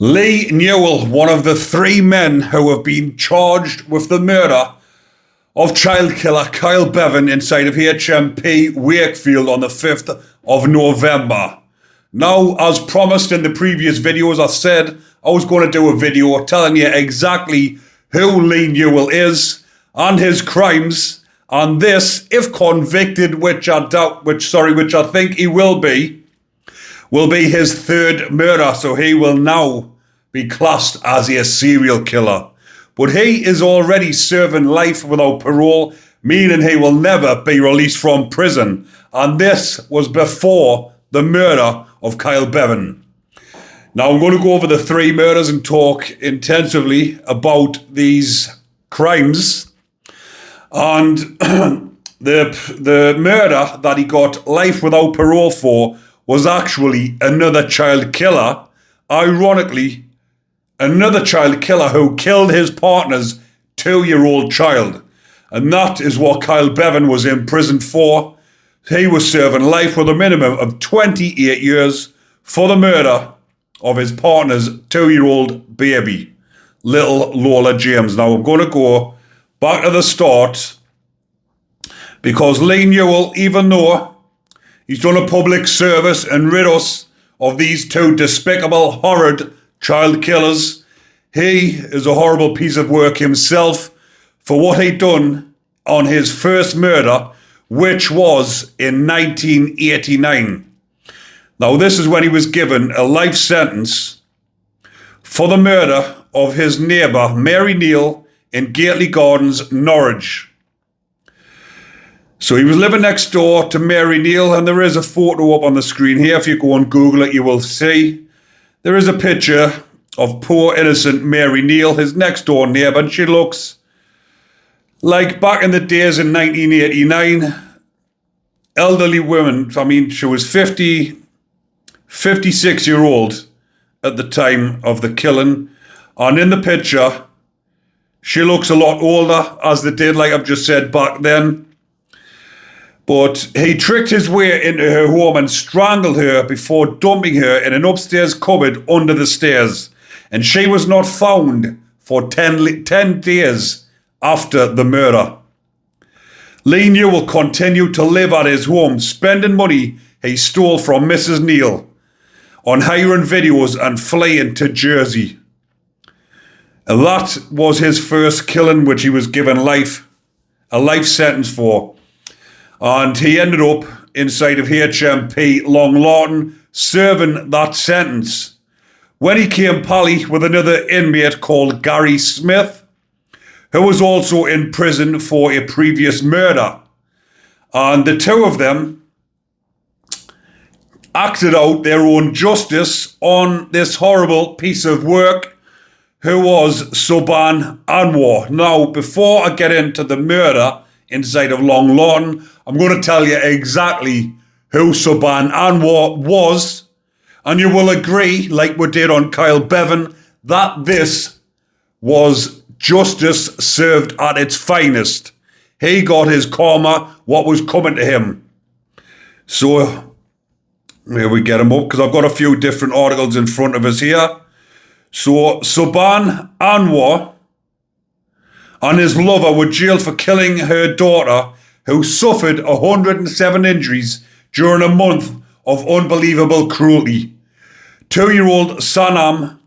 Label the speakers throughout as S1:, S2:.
S1: Lee Newell, one of the three men who have been charged with the murder of child killer Kyle Bevan inside of HMP Wakefield on the 5th of November. Now, as promised in the previous videos, I said I was going to do a video telling you exactly who Lee Newell is and his crimes, and this, if convicted, which I think he will be his third murder, so he will now be classed as a serial killer. But he is already serving life without parole, meaning he will never be released from prison. And this was before the murder of Kyle Bevan. Now I'm going to go over the three murders and talk intensively about these crimes. And the murder that he got life without parole for was actually another child killer. Ironically, another child killer who killed his partner's 2-year-old child. And that is what Kyle Bevan was in prison for. He was serving life with a minimum of 28 years for the murder of his partner's 2-year-old baby, little Lola James. Now I'm going to go back to the start, because Lee Newell, even though he's done a public service and rid us of these two despicable, horrid child killers, he is a horrible piece of work himself for what he'd done on his first murder, which was in 1989. Now, this is when he was given a life sentence for the murder of his neighbour, Mary Neal, in Gately Gardens, Norwich. So he was living next door to Mary Neal, and there is a photo up on the screen here. If you go and Google it, you will see. There is a picture of poor innocent Mary Neal, his next door neighbour, and she looks like back in the days in 1989, elderly woman. I mean, she was 56-year-old at the time of the killing. And in the picture, she looks a lot older, as they did, like I've just said, back then. But he tricked his way into her home and strangled her before dumping her in an upstairs cupboard under the stairs. And she was not found for 10 days after the murder. Lee Newell continued to live at his home, spending money he stole from Mrs. Neal on hiring videos and fleeing to Jersey. And that was his first killing, which he was given a life sentence for. And he ended up inside of HMP Long Lartin serving that sentence when he came pally with another inmate called Gary Smith, who was also in prison for a previous murder. And the two of them acted out their own justice on this horrible piece of work, who was Subhan Anwar. Now, before I get into the murder inside of Long Lartin, I'm going to tell you exactly who Subhan Anwar was, and you will agree, like we did on Kyle Bevan, that this was justice served at its finest. He got his karma, what was coming to him. So, here we get him up, because I've got a few different articles in front of us here. So, Subhan Anwar and his lover were jailed for killing her daughter, who suffered 107 injuries during a month of unbelievable cruelty. 2-year-old Sanam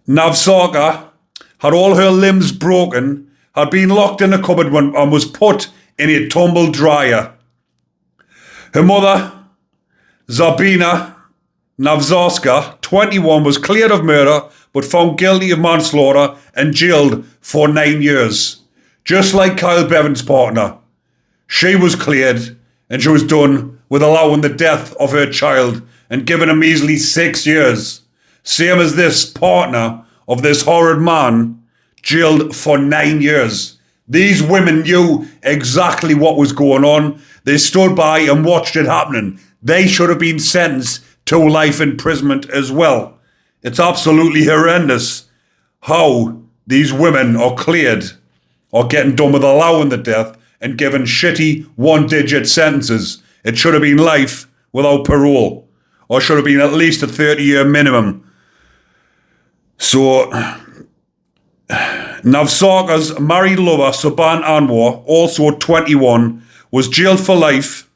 S1: Navsarga had all her limbs broken, had been locked in a cupboard and was put in a tumble dryer. Her mother, Zabina Navzarska, 21, was cleared of murder but found guilty of manslaughter and jailed for 9 years. Just like Kyle Bevan's partner, she was cleared, and she was done with allowing the death of her child and given a measly 6 years. Same as this partner of this horrid man, jailed for 9 years. These women knew exactly what was going on. They stood by and watched it happening. They should have been sentenced to life imprisonment as well. It's absolutely horrendous how these women are cleared or getting done with allowing the death and given shitty one-digit sentences. It should have been life without parole, or should have been at least a 30-year minimum. So, Navsarka's married lover, Subhan Anwar, also 21, was jailed for life.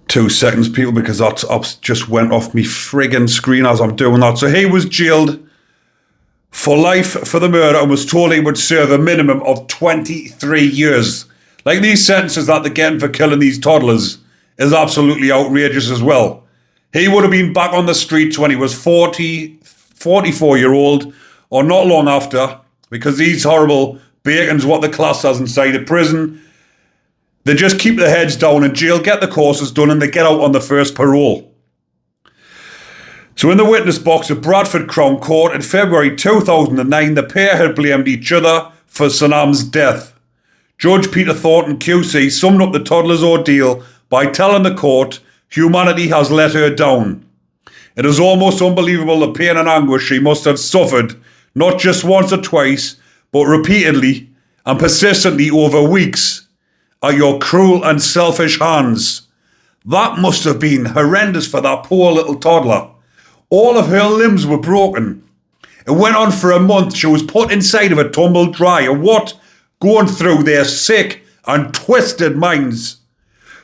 S1: 2 seconds, people, because that just went off me friggin' screen as I'm doing that. So he was jailed for life for the murder and was told he would serve a minimum of 23 years. Like, these sentences that they're getting for killing these toddlers is absolutely outrageous as well. He would have been back on the streets when he was 44-year-old, or not long after, because these horrible bacons, what the class has inside a prison, they just keep their heads down in jail, get the courses done, and they get out on the first parole. So in the witness box at Bradford Crown Court in February 2009, the pair had blamed each other for Sanam's death. Judge Peter Thornton QC summed up the toddler's ordeal by telling the court, humanity has let her down. It is almost unbelievable the pain and anguish she must have suffered, not just once or twice, but repeatedly and persistently over weeks, at your cruel and selfish hands. That must have been horrendous for that poor little toddler. All of her limbs were broken. It went on for a month. She was put inside of a tumble dryer. What going through their sick and twisted minds?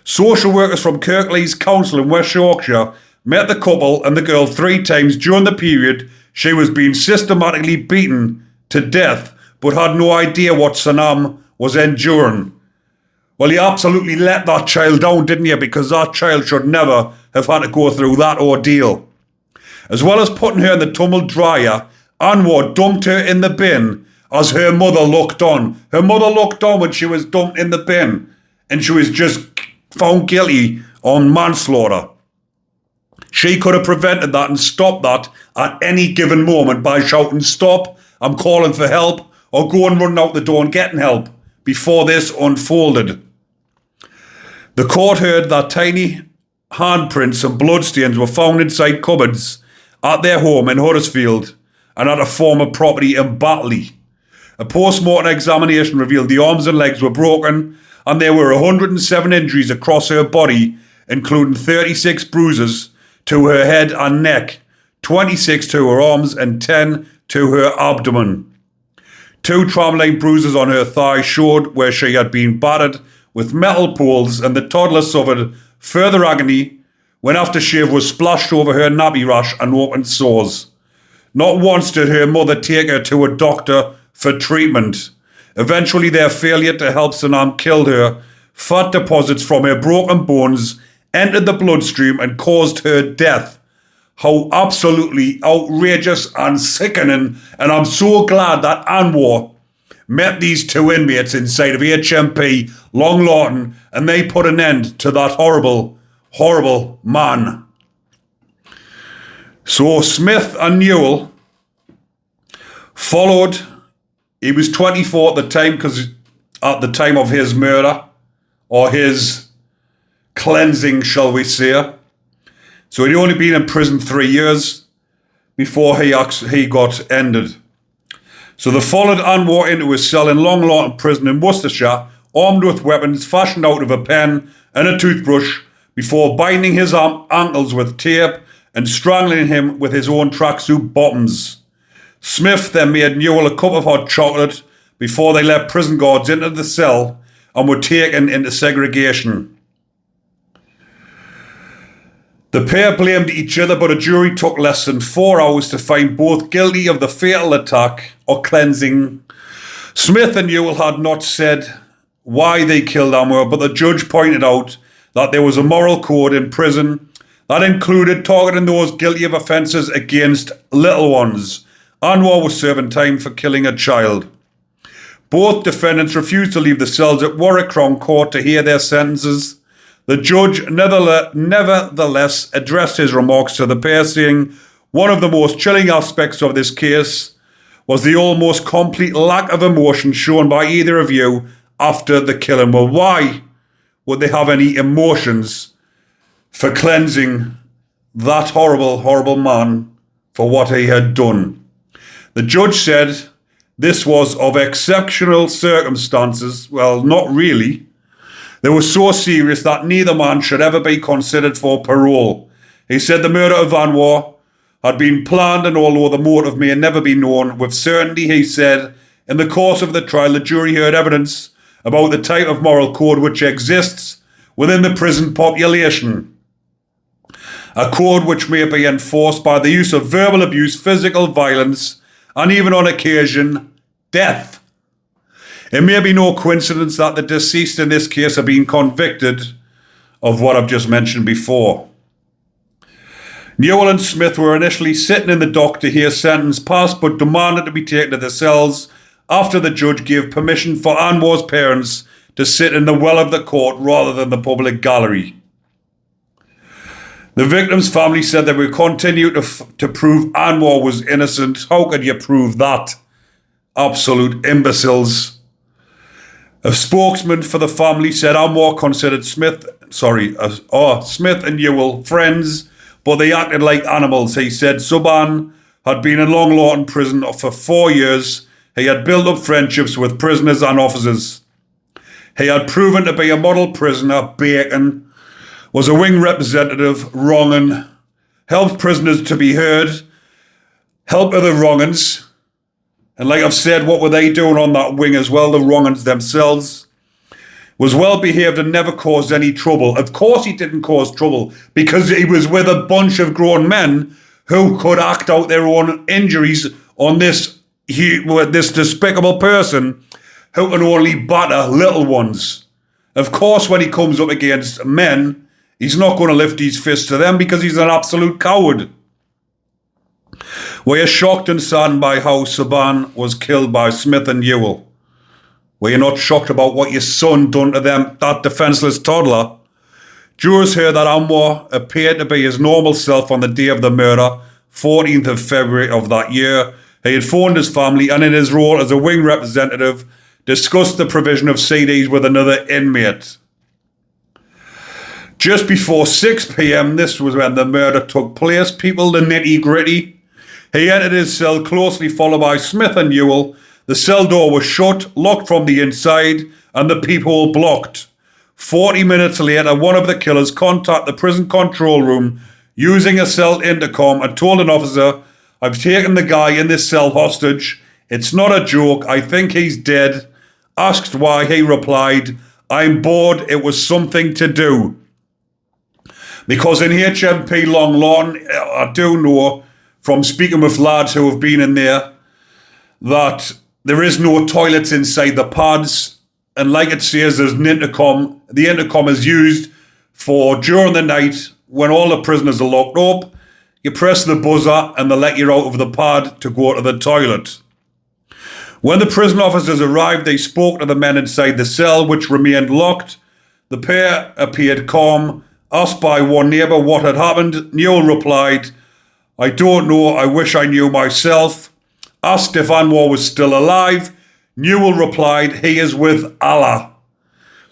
S1: Social workers from Kirklees Council in West Yorkshire met the couple and the girl 3 times during the period she was being systematically beaten to death, but had no idea what Sanam was enduring. Well, you absolutely let that child down, didn't you? Because that child should never have had to go through that ordeal. As well as putting her in the tumble dryer, Anwar dumped her in the bin as her mother looked on. Her mother looked on when she was dumped in the bin, and she was just found guilty on manslaughter. She could have prevented that and stopped that at any given moment by shouting, "Stop, I'm calling for help," or go and run out the door and getting help before this unfolded. The court heard that tiny handprints and bloodstains were found inside cupboards at their home in Huddersfield and at a former property in Batley. A post-mortem examination revealed the arms and legs were broken and there were 107 injuries across her body, including 36 bruises to her head and neck, 26 to her arms and 10 to her abdomen. 2 trauma-line bruises on her thigh showed where she had been battered with metal poles, and the toddler suffered further agony when aftershave was splashed over her nappy rash and open sores. Not once did her mother take her to a doctor for treatment. Eventually, their failure to help Sanam killed her. Fat deposits from her broken bones entered the bloodstream and caused her death. How absolutely outrageous and sickening. And I'm so glad that Anwar met these 2 inmates inside of HMP Long Lartin and they put an end to that horrible, horrible man. So Smith and Newell followed. He was 24 at the time, because at the time of his murder, or his cleansing, shall we say. So he'd only been in prison 3 years before he got ended. So they followed Anwar into his cell in Long Lartin Prison in Worcestershire, armed with weapons fashioned out of a pen and a toothbrush, before binding his ankles with tape and strangling him with his own tracksuit bottoms. Smith then made Newell a cup of hot chocolate before they let prison guards into the cell and were taken into segregation. The pair blamed each other, but a jury took less than 4 hours to find both guilty of the fatal attack or cleansing. Smith and Newell had not said why they killed Anwar, but the judge pointed out that there was a moral code in prison that included targeting those guilty of offences against little ones. Anwar was serving time for killing a child. Both defendants refused to leave the cells at Warwick Crown Court to hear their sentences. The judge nevertheless addressed his remarks to the pair, saying, "One of the most chilling aspects of this case was the almost complete lack of emotion shown by either of you after the killing." Well, why would they have any emotions for cleansing that horrible, horrible man for what he had done? The judge said this was of exceptional circumstances. Well, not really. They were so serious that neither man should ever be considered for parole. He said the murder of Anwar had been planned, and although the motive may never be known with certainty, he said, in the course of the trial, the jury heard evidence about the type of moral code which exists within the prison population. A code which may be enforced by the use of verbal abuse, physical violence, and even on occasion, death. It may be no coincidence that the deceased in this case have been convicted of what I've just mentioned before. Newell and Smith were initially sitting in the dock to hear sentence passed, but demanded to be taken to the cells after the judge gave permission for Anwar's parents to sit in the well of the court rather than the public gallery. The victim's family said they would continue to prove Anwar was innocent. How could you prove that? Absolute imbeciles. A spokesman for the family said Anwar considered Smith and Newell friends, but they acted like animals. He said Subhan had been in Long Lartin prison for 4 years. He had built up friendships with prisoners and officers. He had proven to be a model prisoner. Beavenon was a wing representative, wronging, helped prisoners to be heard, help other wrongings. And like I've said, what were they doing on that wing as well? The wrongings themselves. Was well behaved and never caused any trouble. Of course he didn't cause trouble, because he was with a bunch of grown men who could act out their own injuries on this despicable person who can only batter little ones. Of course, when he comes up against men, he's not going to lift his fist to them because he's an absolute coward. We are shocked and saddened by how Subhan was killed by Smith and Newell. Were you not shocked about what your son done to them, that defenceless toddler? Jurors heard that Anwar appeared to be his normal self on the day of the murder, 14th of February of that year. He had phoned his family and in his role as a wing representative discussed the provision of CDs with another inmate. Just before 6 p.m, this was when the murder took place. People, the nitty-gritty. He entered his cell closely followed by Smith and Newell. The cell door was shut, locked from the inside, and the peephole blocked. 40 minutes later, one of the killers contacted the prison control room using a cell intercom and told an officer, "I've taken the guy in this cell hostage. It's not a joke. I think he's dead." Asked why, he replied, "I'm bored. It was something to do." Because in HMP Long Lartin, I do know from speaking with lads who have been in there that there is no toilets inside the pads. And like it says, there's an intercom. The intercom is used for during the night when all the prisoners are locked up. You press the buzzer and they let you out of the pad to go to the toilet. When the prison officers arrived, they spoke to the men inside the cell, which remained locked. The pair appeared calm. Asked by one neighbour what had happened, Newell replied, "I don't know, I wish I knew myself." Asked if Anwar was still alive, Newell replied, "He is with Allah."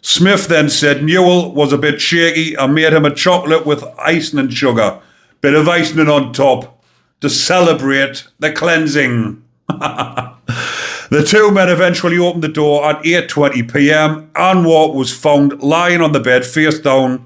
S1: Smith then said Newell was a bit shaky and made him a chocolate with icing and sugar, bit of icing on top, to celebrate the cleansing. The two men eventually opened the door at 8:20 p.m. Anwar was found lying on the bed face down.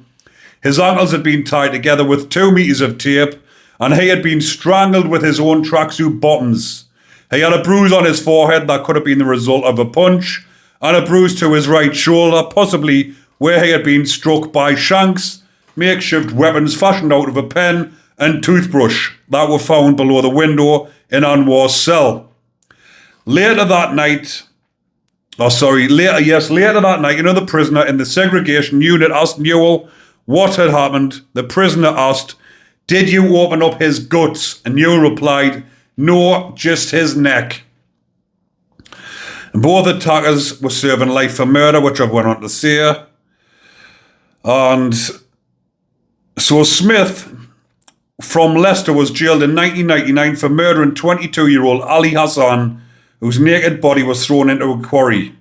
S1: His ankles had been tied together with 2 meters of tape, and he had been strangled with his own tracksuit bottoms. He had a bruise on his forehead that could have been the result of a punch, and a bruise to his right shoulder, possibly where he had been struck by shanks, makeshift weapons fashioned out of a pen and toothbrush that were found below the window in Anwar's cell. Later that night, another prisoner in the segregation unit asked Newell what had happened. The prisoner asked, "Did you open up his guts?" And Newell replied, "No, just his neck." And both attackers were serving life for murder, which I've went on to say. And so Smith from Leicester was jailed in 1999 for murdering 22-year-old Ali Hassan, whose naked body was thrown into a quarry.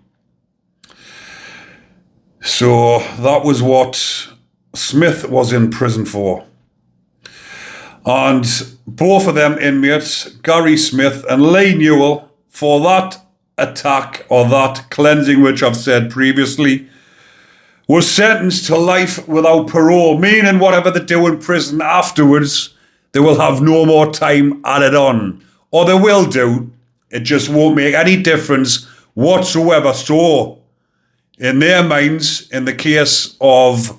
S1: So that was what Smith was in prison for. And both of them inmates, Gary Smith and Lee Newell, for that attack or that cleansing, which I've said previously, was sentenced to life without parole, meaning whatever they do in prison afterwards, they will have no more time added on. Or they will do, it just won't make any difference whatsoever. So, in their minds, in the case of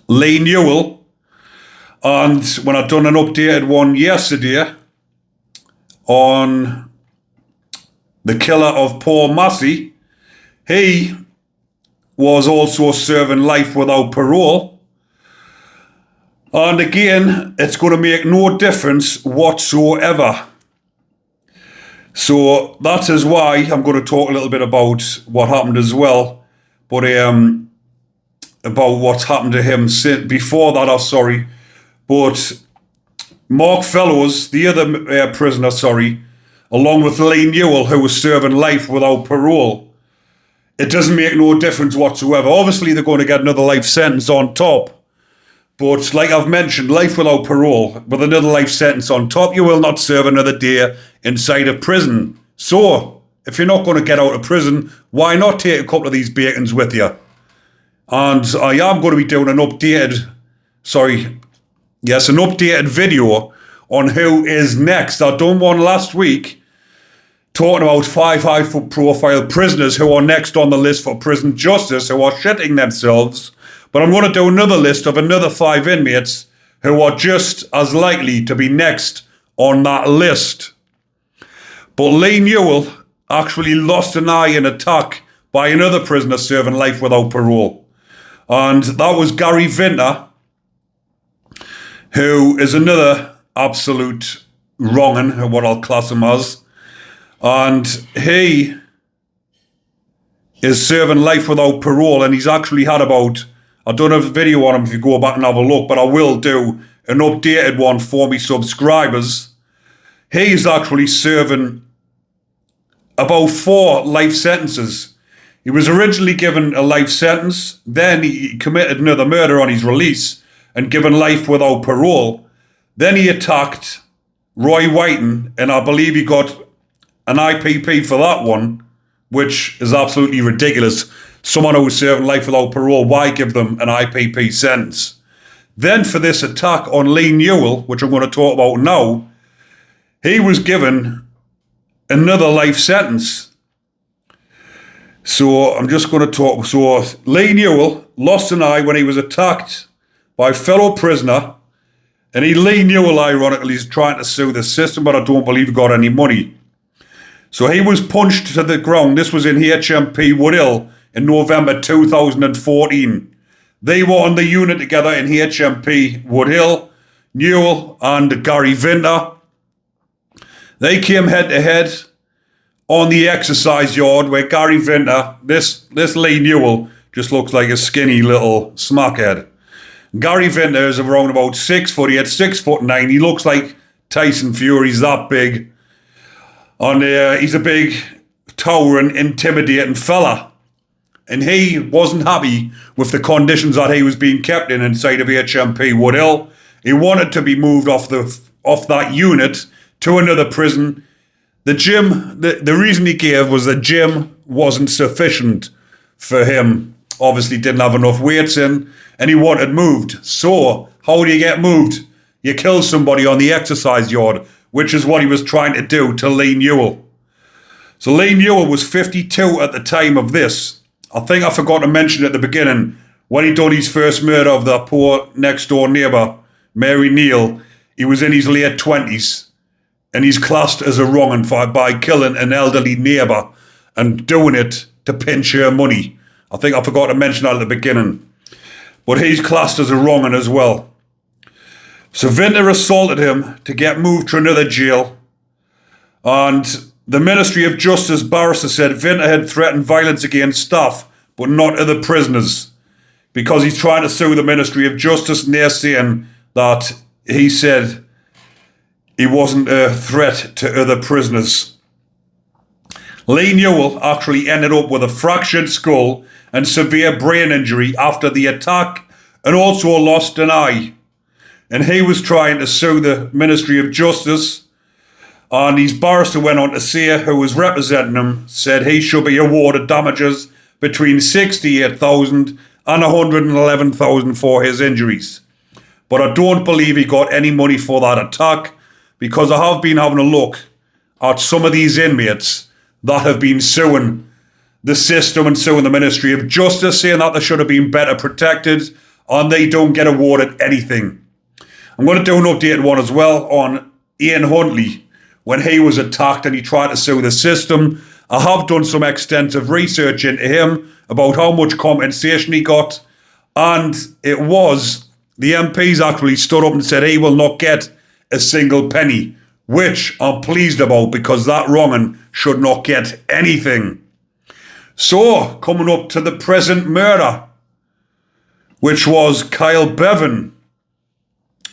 S1: Lee Newell, and when I've done an updated one yesterday on the killer of Paul Massey, he was also serving life without parole. And again, it's going to make no difference whatsoever. So that is why I'm going to talk a little bit about what happened as well. But about what's happened to him before that, But Mark Fellows, the other prisoner, along with Lee Newell, who was serving life without parole, it doesn't make no difference whatsoever. Obviously, they're going to get another life sentence on top. But like I've mentioned, life without parole, with another life sentence on top, you will not serve another day inside of prison. So, if you're not going to get out of prison, why not take a couple of these bacons with you? And I am going to be doing an updated video on who is next. I done one last week talking about 5 high-profile prisoners who are next on the list for prison justice, who are shitting themselves. But I'm going to do another list of another 5 inmates who are just as likely to be next on that list. But Lee Newell actually lost an eye in attack by another prisoner serving life without parole. And that was Gary Vintner, who is another absolute wrong'un, what I'll class him as. And he is serving life without parole, and he's actually had about, I don't have a video on him if you go back and have a look, but I will do an updated one for me subscribers. He's actually serving about 4 life sentences. He was originally given a life sentence, then he committed another murder on his release and given life without parole. Then he attacked Roy Whiten, and I believe he got an IPP for that one, which is absolutely ridiculous. Someone who was serving life without parole, why give them an IPP sentence? Then for this attack on Lee Newell, which I'm going to talk about now, he was given another life sentence. So I'm just going to talk. So Lee Newell lost an eye when he was attacked by a fellow prisoner. And Lee Newell, ironically, is trying to sue the system, but I don't believe he got any money. So he was punched to the ground. This was in HMP Woodhill in November 2014. They were on the unit together in HMP Woodhill, Newell and Gary Vintner. They came head to head on the exercise yard where Gary Vintner, this Lee Newell, just looks like a skinny little smackhead. Gary Vintner is around about 6 foot. He had 6'9". He looks like Tyson Fury. He's that big. And he's a big, towering, intimidating fella. And he wasn't happy with the conditions that he was being kept in inside of HMP Woodhill. He wanted to be moved off that unit to another prison. The reason he gave was the gym wasn't sufficient for him. Obviously didn't have enough weights in, and he wanted moved. So, how do you get moved? You kill somebody on the exercise yard, which is what he was trying to do to Lee Newell. So Lee Newell was 52 at the time of this. I think I forgot to mention at the beginning, when he done his first murder of the poor next door neighbour, Mary Neal, he was in his late 20s. And he's classed as a wrong'un by killing an elderly neighbour and doing it to pinch her money. I think I forgot to mention that at the beginning. But he's classed as a wrong'un as well. So Vintner assaulted him to get moved to another jail. And the Ministry of Justice barrister said Vintner had threatened violence against staff, but not other prisoners. Because he's trying to sue the Ministry of Justice, and they're saying that he said he wasn't a threat to other prisoners. Lee Newell actually ended up with a fractured skull and severe brain injury after the attack, and also lost an eye. And he was trying to sue the Ministry of Justice, and his barrister went on to say, who was representing him, said he should be awarded damages between $68,000 and $111,000 for his injuries. but I don't believe he got any money for that attack, because I have been having a look at some of these inmates that have been suing the system and suing the Ministry of Justice, saying that they should have been better protected, and they don't get awarded anything. I'm going to do an updated one as well on Ian Huntley when he was attacked and he tried to sue the system. I have done some extensive research into him about how much compensation he got, and it was the MPs actually stood up and said he will not get a single penny, which I'm pleased about, because that wrong'un should not get anything. So, coming up to the present murder, which was Kyle Bevan.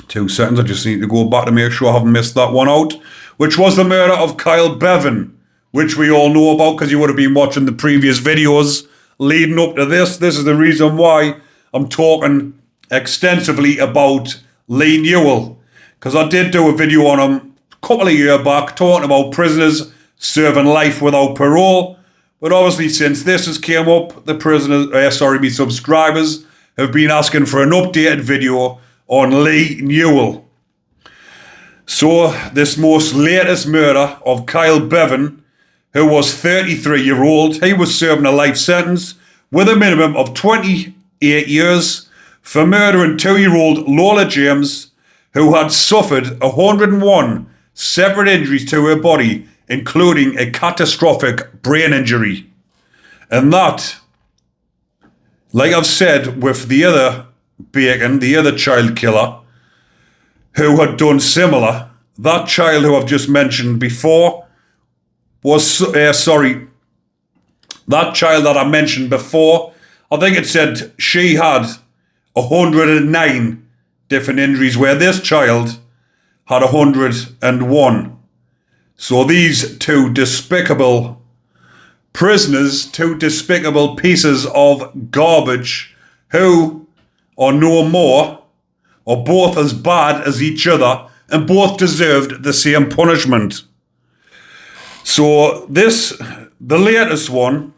S1: 2 seconds, I just need to go back to make sure I haven't missed that one out. Which was the murder of Kyle Bevan, which we all know about because you would have been watching the previous videos leading up to this. This is the reason why I'm talking extensively about Lee Newell, because I did do a video on him a couple of years back talking about prisoners serving life without parole. But obviously since this has came up, my subscribers have been asking for an updated video on Lee Newell. So this most latest murder of Kyle Bevan, who was 33-year-old, he was serving a life sentence with a minimum of 28 years for murdering 2-year-old Lola James, who had suffered 101 separate injuries to her body, including a catastrophic brain injury. And that, like I've said with the other Bacon, the other child killer, who had done similar, that child who I've just mentioned before that child that I mentioned before, I think it said she had 109 different injuries, where this child had 101. So these two despicable prisoners, two despicable pieces of garbage, who are no more, are both as bad as each other, and both deserved the same punishment. So the latest one,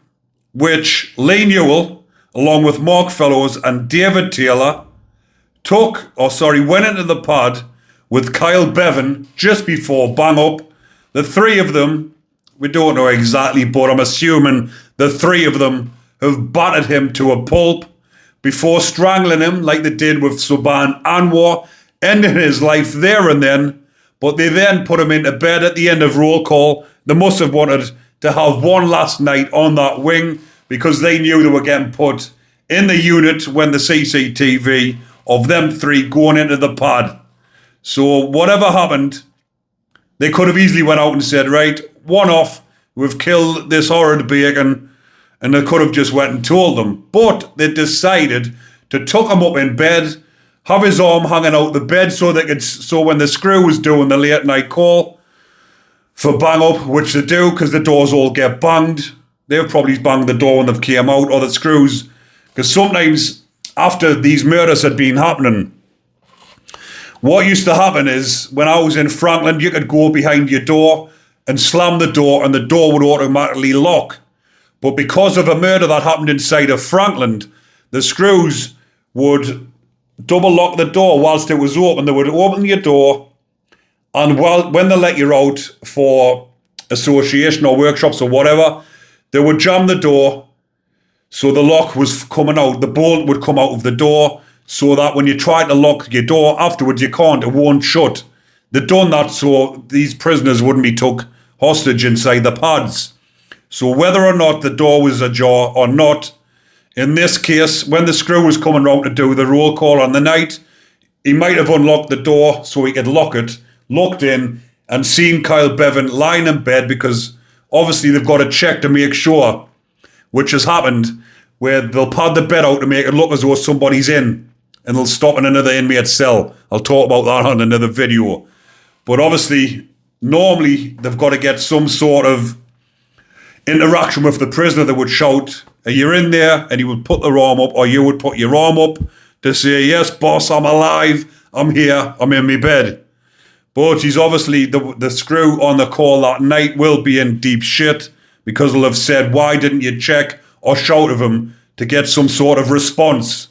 S1: which Lee Newell, along with Mark Fellows and David Taylor, went into the pad with Kyle Bevan just before bang up. The three of them, we don't know exactly, but I'm assuming the three of them have battered him to a pulp before strangling him like they did with Subhan Anwar, ending his life there and then. But they then put him into bed at the end of roll call. They must have wanted to have one last night on that wing, because they knew they were getting put in the unit when the CCTV of them three going into the pad. So whatever happened, they could have easily went out and said, right, one off, we've killed this horrid Bacon, and they could have just went and told them. But they decided to tuck him up in bed, have his arm hanging out the bed so when the screw was doing the late night call for bang up, which they do because the doors all get banged. They've probably banged the door when they've came out, or the screws, because sometimes after these murders had been happening, what used to happen is when I was in Franklin, you could go behind your door and slam the door and the door would automatically lock. But because of a murder that happened inside of Franklin, the screws would double lock the door whilst it was open. They would open your door, and when they let you out for association or workshops or whatever, they would jam the door so the lock was coming out. The bolt would come out of the door so that when you try to lock your door afterwards, you can't, it won't shut. They'd done that so these prisoners wouldn't be took hostage inside the pads. So whether or not the door was ajar or not, in this case, when the screw was coming round to do the roll call on the night, he might have unlocked the door so he could lock it, looked in, and seen Kyle Bevan lying in bed, because obviously they've got to check to make sure, which has happened, where they'll pad the bed out to make it look as though somebody's in, and they'll stop in another inmate's cell. I'll talk about that on another video. But obviously, normally they've got to get some sort of interaction with the prisoner that would shout, "Are you in there?" And he would put their arm up, or you would put your arm up to say, "Yes, boss, I'm alive. I'm here. I'm in my bed." But he's obviously, the screw on the call that night will be in deep shit, because they'll have said, why didn't you check or shout of him to get some sort of response?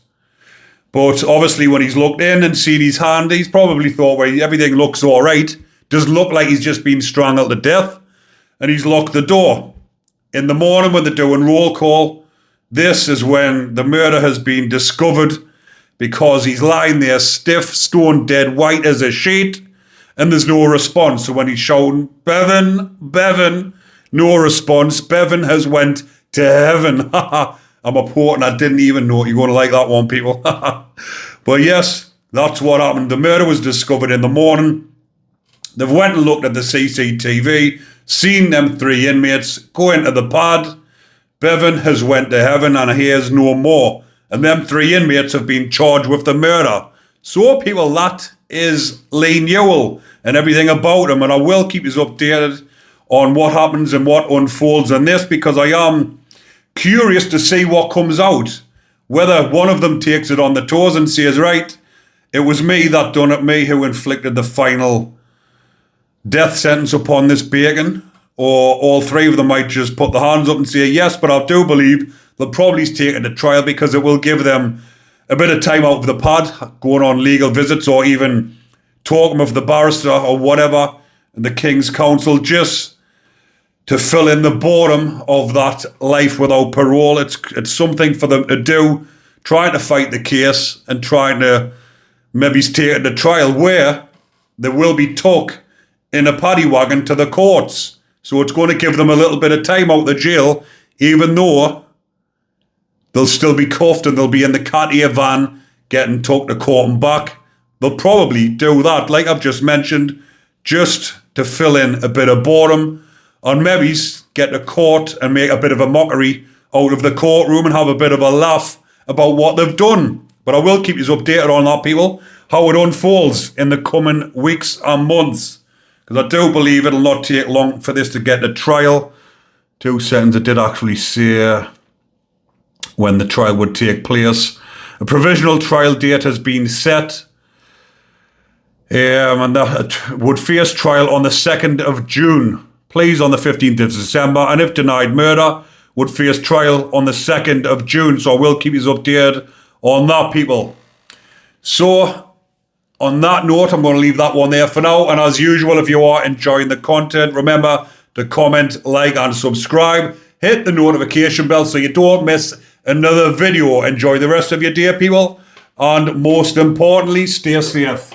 S1: But obviously when he's looked in and seen his hand, he's probably thought, well, everything looks all right. Doesn't look like he's just been strangled to death. And he's locked the door. In the morning when they're doing roll call, this is when the murder has been discovered, because he's lying there stiff, stone dead, white as a sheet, and there's no response. So when he's shouting, Bevan, Bevan, no response. Bevan has went to heaven. I'm a port and I didn't even know it. You're going to like that one, people. But yes, that's what happened. The murder was discovered in the morning. They've went and looked at the CCTV, seen them 3 inmates go into the pad. Bevan has went to heaven and hears no more. And them 3 inmates have been charged with the murder. So people, that is Lee Newell and everything about him. And I will keep you updated on what happens and what unfolds in this, because I am curious to see what comes out. Whether one of them takes it on the toes and says, right, it was me that done it, me who inflicted the final death sentence upon this bacon, or all 3 of them might just put their hands up and say yes. But I do believe they'll probably take it to trial, because it will give them a bit of time out of the pad, going on legal visits or even talking with the barrister or whatever and the King's Counsel, just to fill in the boredom of that life without parole. It's something for them to do, trying to fight the case and trying to maybe take it to trial, where they will be took in a paddy wagon to the courts. So it's going to give them a little bit of time out of the jail, even though they'll still be cuffed and they'll be in the Cartier van getting took to court and back. They'll probably do that, like I've just mentioned, just to fill in a bit of boredom, and maybe get to court and make a bit of a mockery out of the courtroom and have a bit of a laugh about what they've done. But I will keep you updated on that, people, how it unfolds in the coming weeks and months. Because I do believe it'll not take long for this to get to trial. 2 seconds, it did actually say when the trial would take place. A provisional trial date has been set. And that would face trial on the 2nd of June. Pleas on the 15th of December. And if denied murder, would face trial on the 2nd of June. So I will keep you updated on that, people. So on that note, I'm going to leave that one there for now. And as usual, if you are enjoying the content, remember to comment, like, and subscribe. Hit the notification bell so you don't miss another video. Enjoy the rest of your day, people. And most importantly, stay safe.